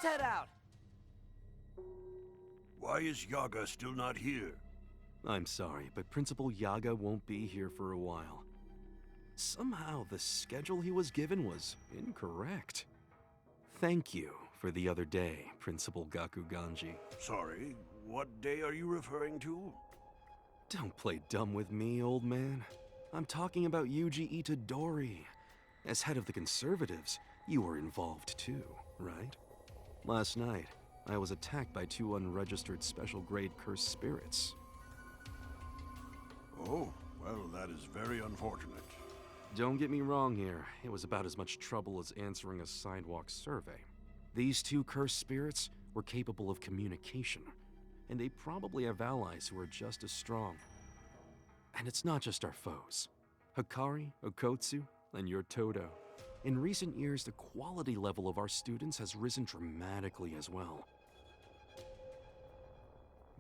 head out. Why is Yaga still not here? I'm sorry, but Principal Yaga won't be here for a while. Somehow the schedule he was given was incorrect. Thank you for the other day, Principal Gakuganji. Sorry, what day are you referring to? Don't play dumb with me, old man. I'm talking about Yuji Itadori. As head of the Conservatives, you were involved too, right? Last night, I was attacked by 2 unregistered special-grade cursed spirits. Oh, well, that is very unfortunate. Don't get me wrong here. It was about as much trouble as answering a sidewalk survey. These 2 cursed spirits were capable of communication, and they probably have allies who are just as strong. And it's not just our foes. Hikari, Okotsu, and your Todo. In recent years, the quality level of our students has risen dramatically as well.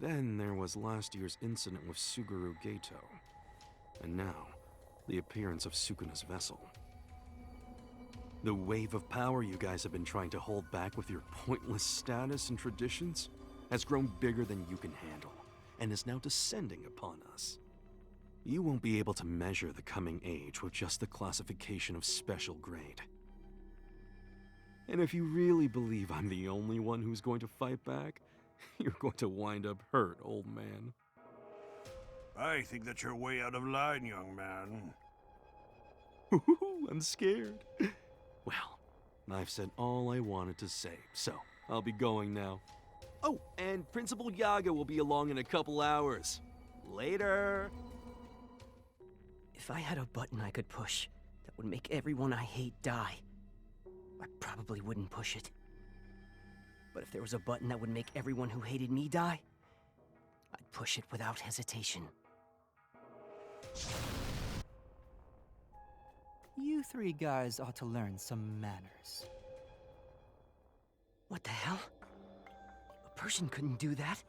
Then there was last year's incident with Suguru Geto. And now, the appearance of Sukuna's vessel. The wave of power you guys have been trying to hold back with your pointless status and traditions has grown bigger than you can handle, and is now descending upon us. You won't be able to measure the coming age with just the classification of special grade. And if you really believe I'm the only one who's going to fight back, you're going to wind up hurt, old man. I think that you're way out of line, young man. I'm scared. Well, I've said all I wanted to say, so I'll be going now. Oh, and Principal Yaga will be along in a couple hours. Later! If I had a button I could push that would make everyone I hate die, I probably wouldn't push it. But if there was a button that would make everyone who hated me die, I'd push it without hesitation. You 3 guys ought to learn some manners. What the hell? A person couldn't do that.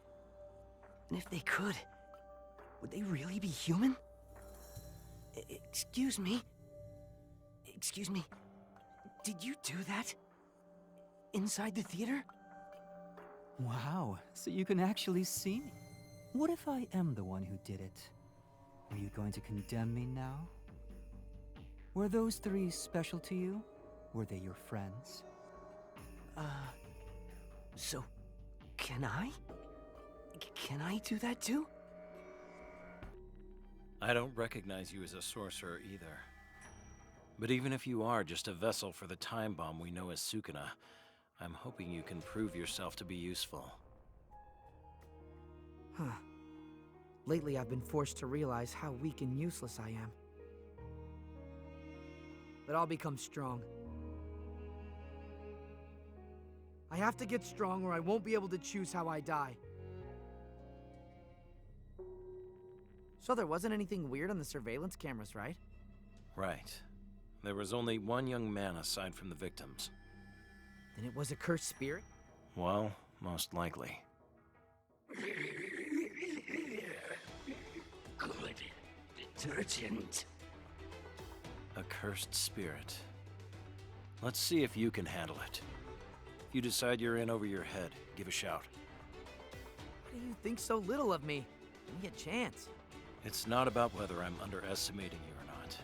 And if they could, would they really be human? Excuse me? Excuse me, did you do that? Inside the theater? Wow, so you can actually see me. What if I am the one who did it? Are you going to condemn me now? Were those 3 special to you? Were they your friends? So, can I? Can I do that too? I don't recognize you as a sorcerer either. But even if you are just a vessel for the time bomb we know as Sukuna, I'm hoping you can prove yourself to be useful. Huh. Lately I've been forced to realize how weak and useless I am. But I'll become strong. I have to get strong or I won't be able to choose how I die. So there wasn't anything weird on the surveillance cameras, right? Right. There was only one young man aside from the victims. Then it was a cursed spirit? Well, most likely. Good detergent. A cursed spirit. Let's see if you can handle it. If you decide you're in over your head, give a shout. Why do you think so little of me? Give me a chance. It's not about whether I'm underestimating you or not.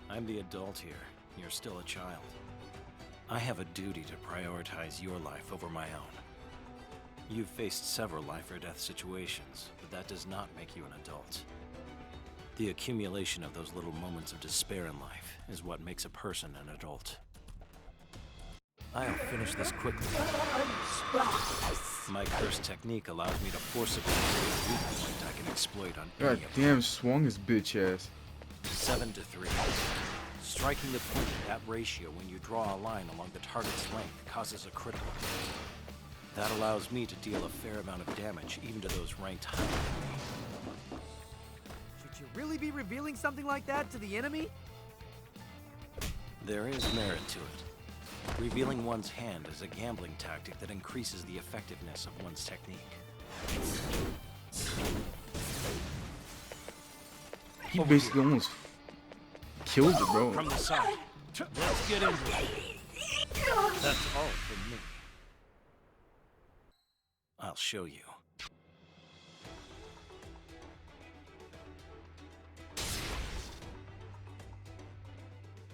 I'm the adult here. You're still a child. I have a duty to prioritize your life over my own. You've faced several life-or-death situations, but that does not make you an adult. The accumulation of those little moments of despair in life is what makes a person an adult. I'll finish this quickly. My cursed technique allows me to forcibly create a weak point I can exploit on any God damn, swung his bitch ass. 7 to 3. Striking the point at that ratio when you draw a line along the target's length causes a critical. That allows me to deal a fair amount of damage even to those ranked higher than me. Should you really be revealing something like that to the enemy? There is merit to it. Revealing one's hand is a gambling tactic that increases the effectiveness of one's technique. He basically almost killed it, bro. From the side. Let's get into it. That's all from me. I'll show you.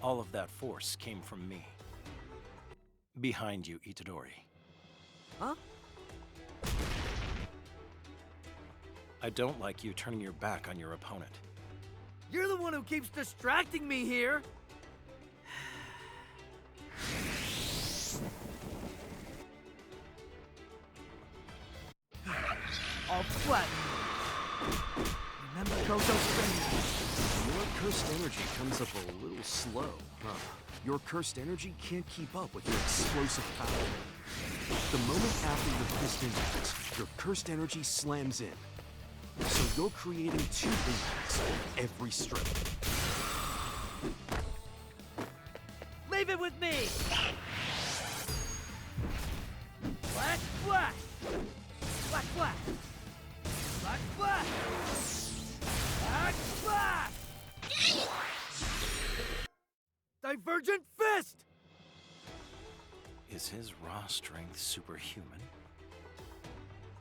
All of that force came from me. Behind you, Itadori. Huh? I don't like you turning your back on your opponent. You're the one who keeps distracting me here! I'll flatten you. Remember Gojo's training. Your cursed energy comes up a little slow, huh? Your cursed energy can't keep up with your explosive power. The moment after your fist impacts, your cursed energy slams in. So you're creating 2 impacts every strip. Leave it with me! Flash, flash! Flash, flash! Flash, flash! Flash, flash! Divergent fist! Is his raw strength superhuman?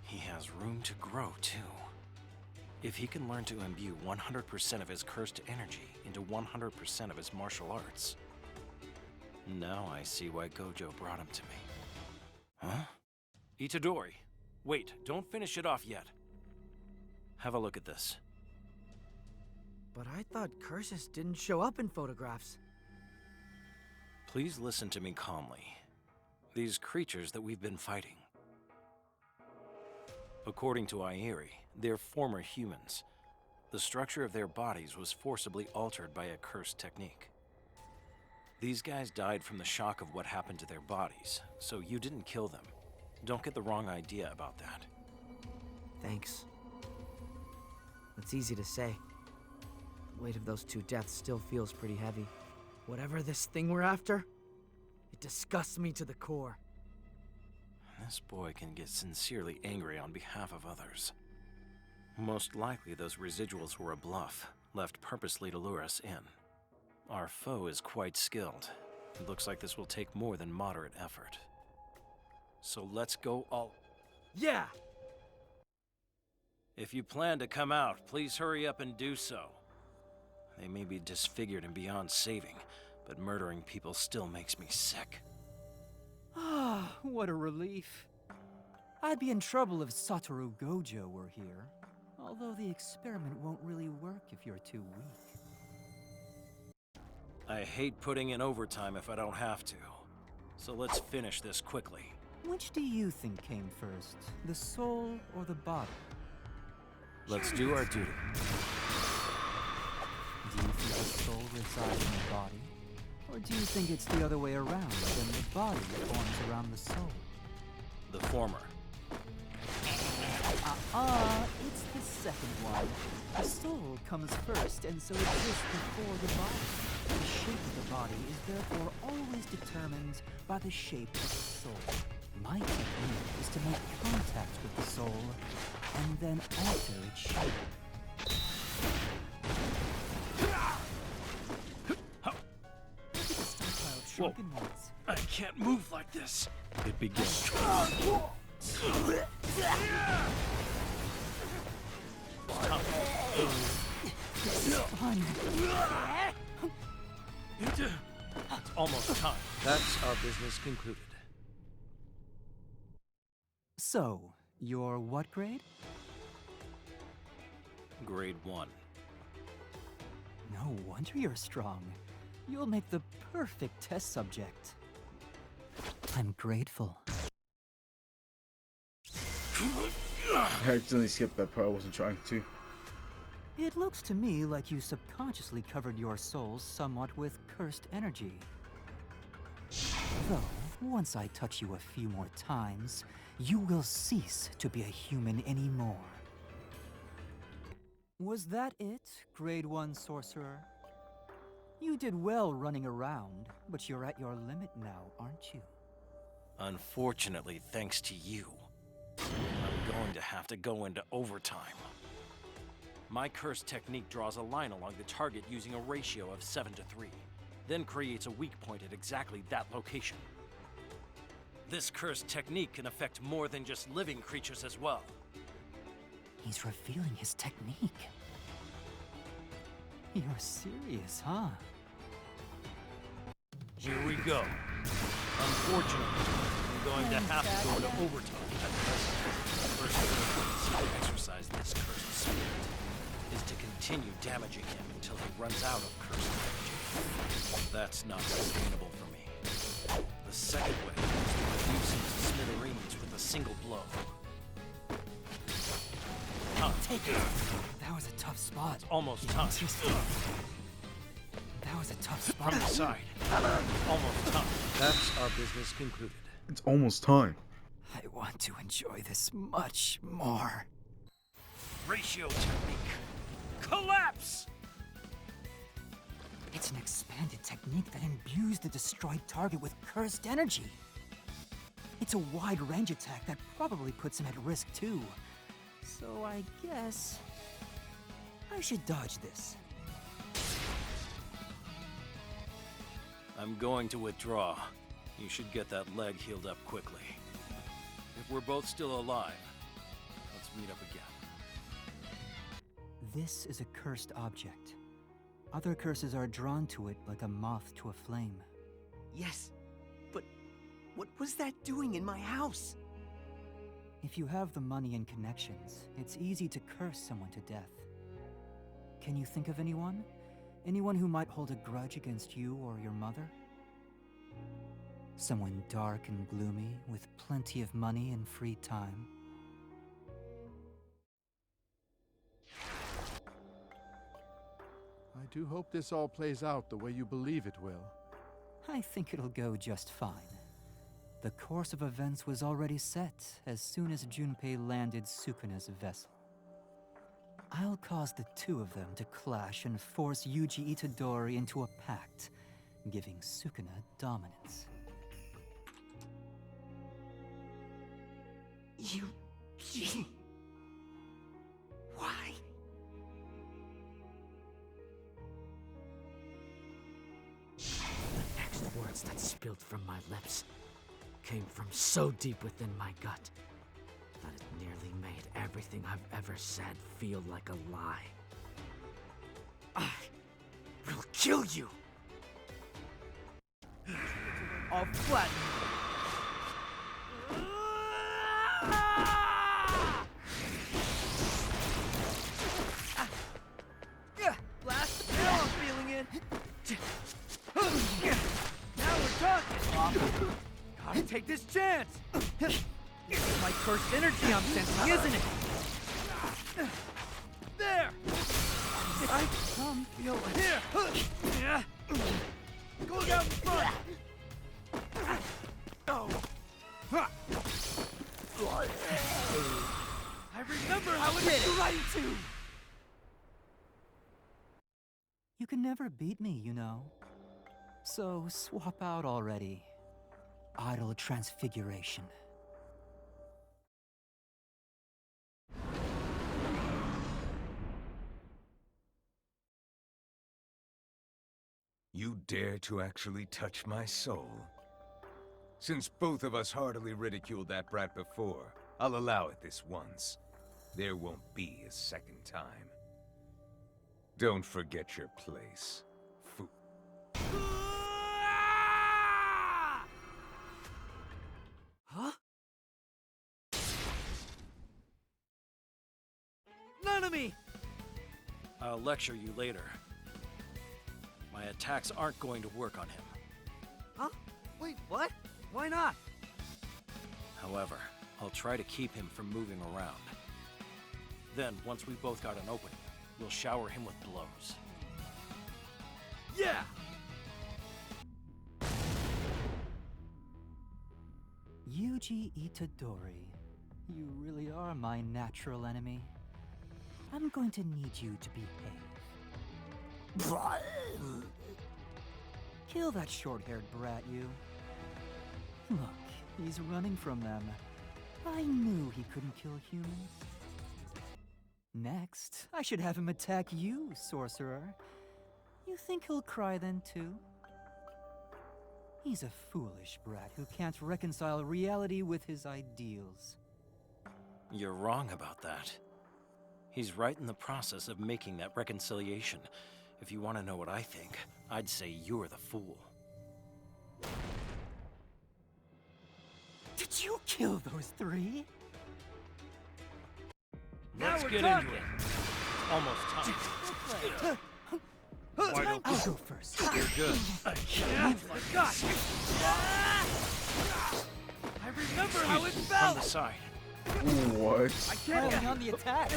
He has room to grow, too. If he can learn to imbue 100% of his cursed energy into 100% of his martial arts. Now I see why Gojo brought him to me. Huh? Itadori, wait, don't finish it off yet. Have a look at this. But I thought curses didn't show up in photographs. Please listen to me calmly. These creatures that we've been fighting. According to Airi, they're former humans. The structure of their bodies was forcibly altered by a cursed technique. These guys died from the shock of what happened to their bodies, so you didn't kill them. Don't get the wrong idea about that. Thanks. It's easy to say. The weight of those 2 deaths still feels pretty heavy. Whatever this thing we're after, it disgusts me to the core. This boy can get sincerely angry on behalf of others. Most likely those residuals were a bluff, left purposely to lure us in. Our foe is quite skilled. It looks like this will take more than moderate effort. So let's go all... Yeah! If you plan to come out, please hurry up and do so. They may be disfigured and beyond saving, but murdering people still makes me sick. Ah, what a relief. I'd be in trouble if Satoru Gojo were here. Although the experiment won't really work if you're too weak. I hate putting in overtime if I don't have to. So let's finish this quickly. Which do you think came first, the soul or the body? Let's do our duty. Do you think the soul resides in the body? Or do you think it's the other way around, and the body forms around the soul? The former. It's the second one. The soul comes first, and so exists before the body. The shape of the body is therefore always determined by the shape of the soul. My technique is to make contact with the soul, and then alter its shape. Whoa. I can't move like this. It begins. It's almost time. That's our business concluded. So, you're what grade? Grade 1. No wonder you're strong. You'll make the perfect test subject. I'm grateful. I accidentally skipped that part. I wasn't trying to. It looks to me like you subconsciously covered your soul somewhat with cursed energy. Though, once I touch you a few more times, you will cease to be a human anymore. Was that it, Grade 1 Sorcerer? You did well running around, but you're at your limit now, aren't you? Unfortunately, thanks to you, I'm going to have to go into overtime. My curse technique draws a line along the target using a ratio of 7 to 3, then creates a weak point at exactly that location. This cursed technique can affect more than just living creatures as well. He's revealing his technique. You're serious, huh? Here we go. Unfortunately, I'm going to have to go into overtime at present. The first way to exercise this cursed spirit is to continue damaging him until he runs out of cursed energy. That's not sustainable for me. The second way is to reduce him to smithereens with a single blow. Take it. That was a tough spot. It's almost time. That was a tough spot. From the side. Almost time. That's our business concluded. It's almost time. I want to enjoy this much more. Ratio technique. Collapse! It's an expanded technique that imbues the destroyed target with cursed energy. It's a wide-range attack that probably puts him at risk too. So I guess I should dodge this. I'm going to withdraw. You should get that leg healed up quickly. If we're both still alive, let's meet up again. This is a cursed object. Other curses are drawn to it like a moth to a flame. Yes, but what was that doing in my house? If you have the money and connections, it's easy to curse someone to death. Can you think of anyone? Anyone who might hold a grudge against you or your mother? Someone dark and gloomy, with plenty of money and free time. I do hope this all plays out the way you believe it will. I think it'll go just fine. The course of events was already set as soon as Junpei landed Sukuna's vessel. I'll cause the two of them to clash and force Yuji Itadori into a pact, giving Sukuna dominance. Yuji... Why? The next words that spilled from my lips came from so deep within my gut that it nearly made everything I've ever said feel like a lie. I will kill you! I'll flatten you! Blast! Now I'm feeling it! Now we're talking! Gotta take this chance! It's my cursed energy I'm sensing, isn't it? There! I feel it. Here! Go down in front! Oh! I remember how it hit! Right to! You can never beat me, you know. So swap out already. Idle transfiguration. You dare to actually touch my soul? Since both of us heartily ridiculed that brat before, I'll allow it this once. There won't be a second time. Don't forget your place, fool. Huh? None of me! I'll lecture you later. My attacks aren't going to work on him. Huh? Wait, what? Why not? However, I'll try to keep him from moving around. Then, once we've both got an opening, we'll shower him with blows. Yeah! Yuji Itadori, you really are my natural enemy. I'm going to need you to behave. Kill that short-haired brat, you. Look, he's running from them. I knew he couldn't kill humans. Next, I should have him attack you, sorcerer. You think he'll cry then too? He's a foolish brat who can't reconcile reality with his ideals. You're wrong about that. He's right in the process of making that reconciliation. If you want to know what I think, I'd say you're the fool. Did you kill those three? Let's get into it. Almost time. I'll go first. You're good. I remember how it From felt! the side. What? Piling on the attack.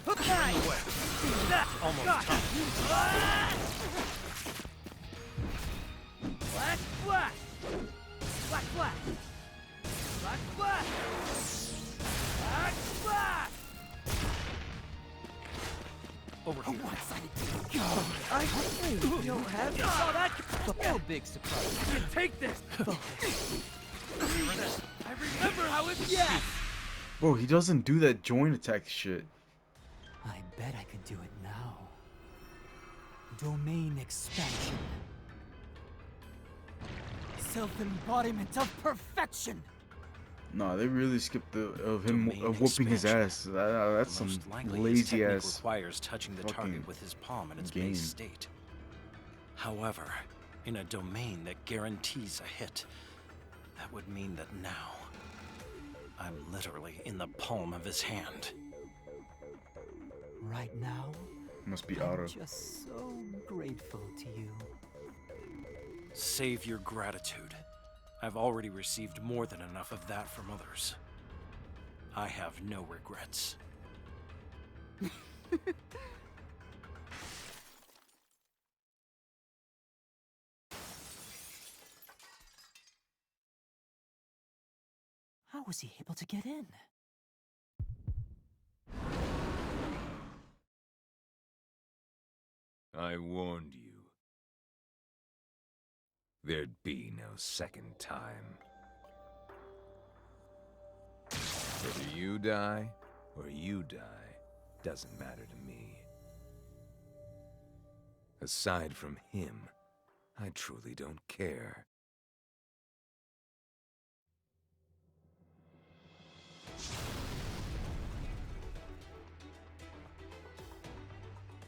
Almost time. Black flash! Black flash! Black flash! Black flash! Over here. I don't have saw that. No big surprise. You can take this. I remember how it felt. Bro, he doesn't do that joint attack shit. I bet I could do it now. Domain expansion. Self-embodiment of perfection. Nah, they really skipped the of him Domain whooping his expansion. ass. That's some Most likely, his lazy technique ass. requires touching the fucking target with his palm in its game. base state. However, in a domain that guarantees a hit, that would mean that now I'm literally in the palm of his hand. Right now, Must be I'm auto. just so grateful to you. Save your gratitude. I've already received more than enough of that from others. I have no regrets. How was he able to get in? I warned you. There'd be no second time. Whether you die or you die doesn't matter to me. Aside from him, I truly don't care.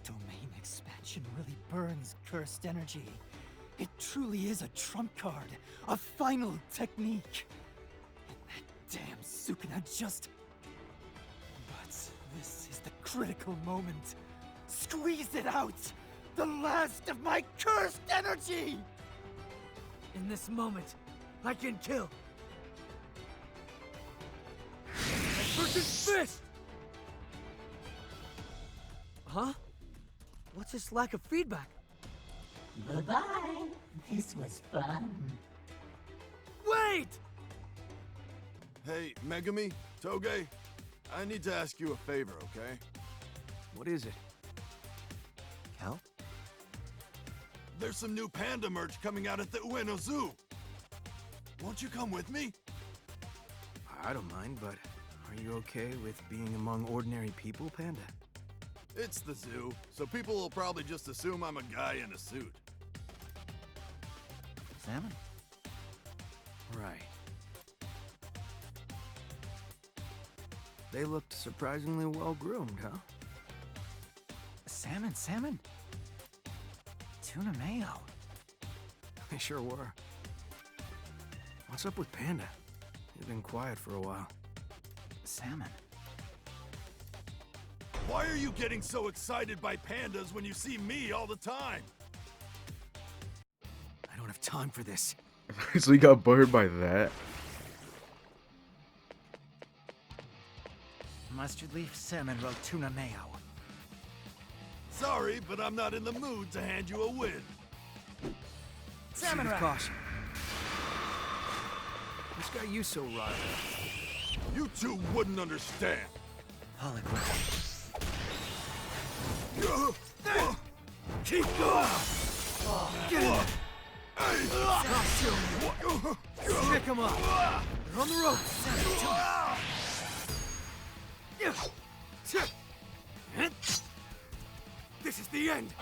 Domain expansion really burns cursed energy. It truly is a trump card, a final technique. And that damn Sukuna just... But this is the critical moment. Squeeze it out! The last of my cursed energy! In this moment, I can kill. Versus fist! Huh? What's this lack of feedback? Bye-bye. This was fun. Wait! Hey, Megami, Toge, I need to ask you a favor, okay? What is it? Help? There's some new panda merch coming out at the Ueno Zoo. Won't you come with me? I don't mind, but are you okay with being among ordinary people, Panda? It's the zoo, so people will probably just assume I'm a guy in a suit. Salmon? Right. They looked surprisingly well-groomed, huh? Salmon? Tuna mayo. They sure were. What's up with Panda? He's been quiet for a while. Salmon. Why are you getting so excited by pandas when you see me all the time? I don't have time for this. So he got buttered by that. Mustard leaf, salmon roll, tuna mayo. Sorry, but I'm not in the mood to hand you a win. Salmon of caution. What's got you so riled? You two wouldn't understand. Hologram. Keep going! Get in there! Pick him up! They're on the rope! This is the end!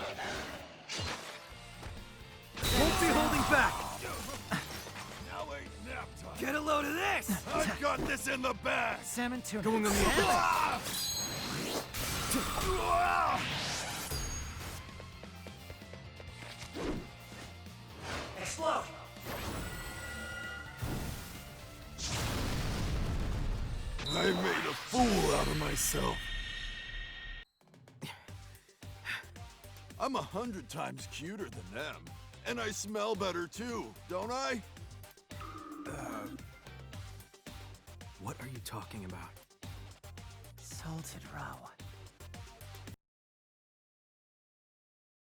Won't be holding back! Now ain't nap time. Get a load of this! I've got this in the bag. Salmon tuna. Going on the Ah! Ah! Explode! I made a fool out of myself. I'm 100 times cuter than them. And I smell better too, don't I? What are you talking about? Salted raw.